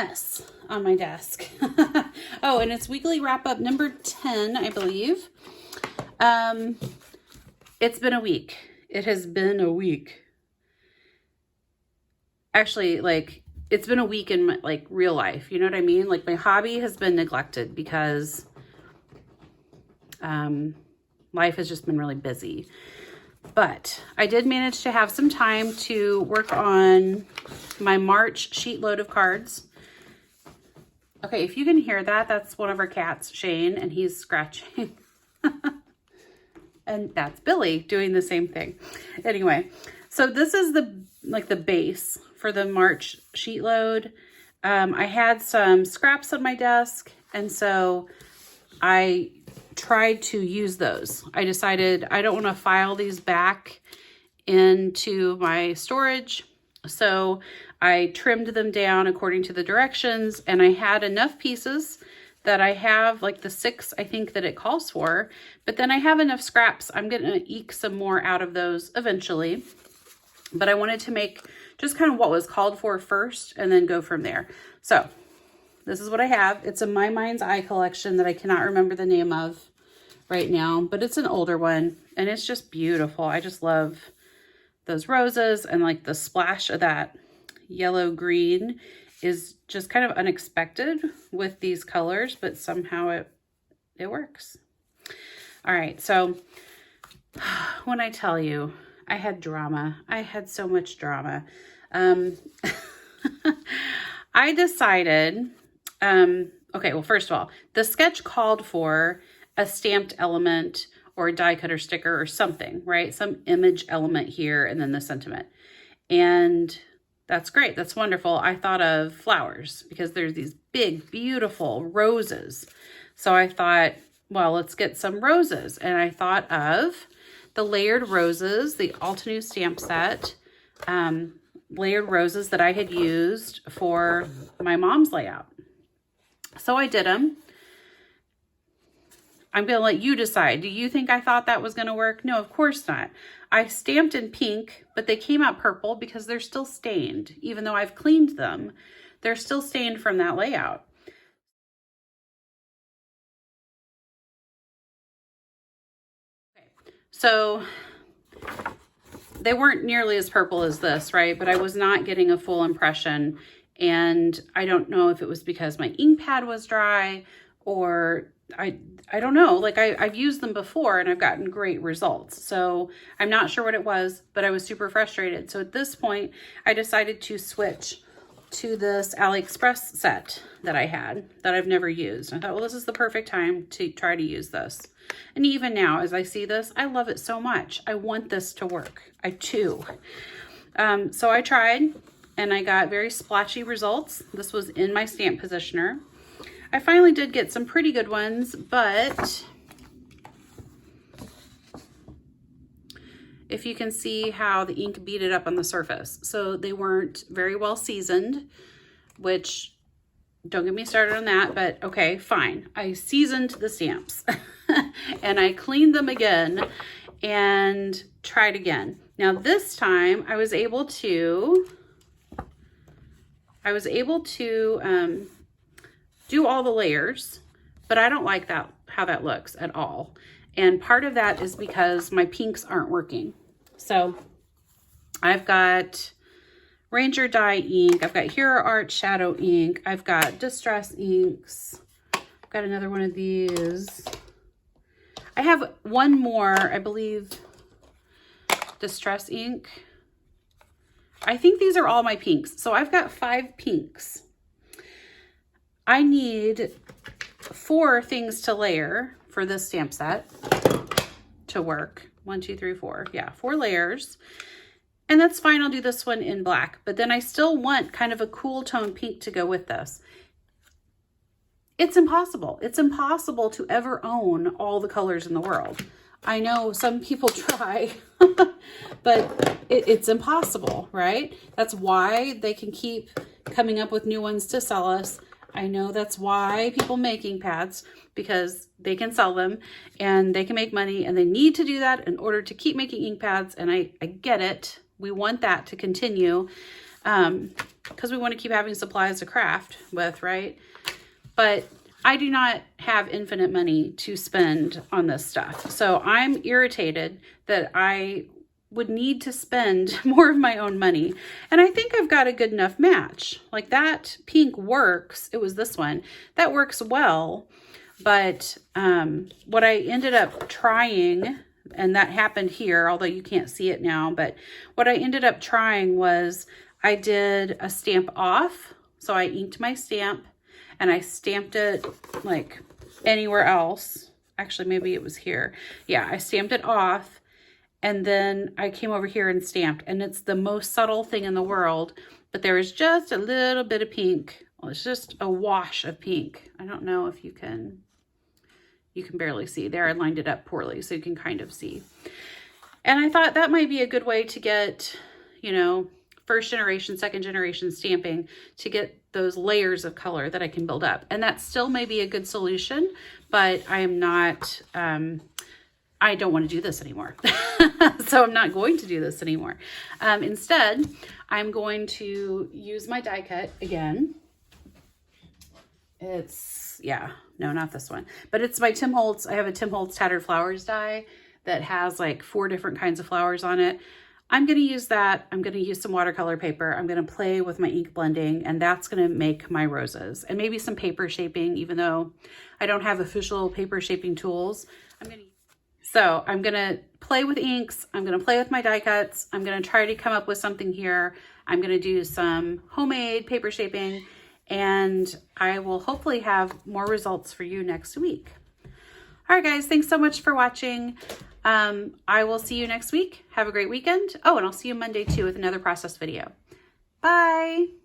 mess on my desk. Oh, and it's weekly wrap up number 10, I believe. It's been a week. It has been a week. Actually, like, it's been a week in my, like, real life. You know what I mean? Like, my hobby has been neglected because life has just been really busy. But I did manage to have some time to work on my March sheet load of cards. Okay, if you can hear that, that's one of our cats, Shane, and he's scratching. And that's Billy doing the same thing. Anyway, so this is the base for the March sheet load. I had some scraps on my desk, and so I tried to use those. I decided I don't want to file these back into my storage, so I trimmed them down according to the directions, and I had enough pieces that I have, like the 6 I think that it calls for, but then I have enough scraps. I'm gonna eke some more out of those eventually, but I wanted to make just kind of what was called for first and then go from there. So this is what I have. It's a My Mind's Eye collection that I cannot remember the name of right now, but it's an older one and it's just beautiful. I just love those roses, and like the splash of that yellow green is just kind of unexpected with these colors, but somehow it works. All right, so when I tell you I had drama, I had so much drama. I decided, okay, well, first of all, the sketch called for a stamped element or a die cutter sticker or something, right? Some image element here and then the sentiment. And that's great. That's wonderful. I thought of flowers because there's these big, beautiful roses. So I thought, well, let's get some roses. And I thought of the layered roses, the Altenew stamp set, layered roses that I had used for my mom's layout. So I did them. I'm going to let you decide. Do you think I thought that was going to work? No, of course not. I stamped in pink, but they came out purple because they're still stained. Even though I've cleaned them, they're still stained from that layout. Okay, so they weren't nearly as purple as this, right? But I was not getting a full impression. And I don't know if it was because my ink pad was dry or I don't know, like I've used them before and I've gotten great results. So I'm not sure what it was, but I was super frustrated. So at this point, I decided to switch to this AliExpress set that I had that I've never used. I thought, well, this is the perfect time to try to use this. And even now, as I see this, I love it so much. I want this to work. I do. So I tried and I got very splotchy results. This was in my stamp positioner. I finally did get some pretty good ones, but if you can see how the ink beaded up on the surface. So they weren't very well seasoned, which don't get me started on that, but okay, fine. I seasoned the stamps and I cleaned them again and tried again. Now this time I was able to do all the layers, but I don't like that, how that looks at all. And part of that is because my pinks aren't working. So I've got Ranger dye ink. I've got Hero Art shadow ink. I've got Distress inks. I've got another one of these. I have one more, I believe, Distress ink. I think these are all my pinks. So I've got 5 pinks. I need 4 things to layer for this stamp set to work. 1, 2, 3, 4. Yeah, 4 layers. And that's fine. I'll do this one in black. But then I still want kind of a cool tone pink to go with this. It's impossible. It's impossible to ever own all the colors in the world. I know some people try, but it's impossible, right? That's why they can keep coming up with new ones to sell us. I know that's why people make ink pads, because they can sell them and they can make money, and they need to do that in order to keep making ink pads. And I get it. We want that to continue. because we want to keep having supplies to craft with, right? But I do not have infinite money to spend on this stuff. So I'm irritated that I would need to spend more of my own money. And I think I've got a good enough match. Like that pink works. It was this one. That works well. But what I ended up trying, and that happened here, although you can't see it now, but what I ended up trying was I did a stamp off. So I inked my stamp and I stamped it like anywhere else. Actually, maybe it was here. Yeah, I stamped it off. And then I came over here and stamped, and it's the most subtle thing in the world, but there is just a little bit of pink. Well, it's just a wash of pink. I don't know if you can barely see there. I lined it up poorly, so you can kind of see. And I thought that might be a good way to get, you know, first generation, second generation stamping, to get those layers of color that I can build up. And that still may be a good solution, but I am not, I don't want to do this anymore. So I'm not going to do this anymore. Instead, I'm going to use my die cut again. It's, yeah, no, not this one, but it's my Tim Holtz. I have a Tim Holtz Tattered Flowers die that has like 4 different kinds of flowers on it. I'm going to use that. I'm going to use some watercolor paper. I'm going to play with my ink blending, and that's going to make my roses, and maybe some paper shaping, even though I don't have official paper shaping tools. So I'm going to play with inks. I'm going to play with my die cuts. I'm going to try to come up with something here. I'm going to do some homemade paper shaping, and I will hopefully have more results for you next week. All right, guys, thanks so much for watching. I will see you next week. Have a great weekend. Oh, and I'll see you Monday too with another process video. Bye.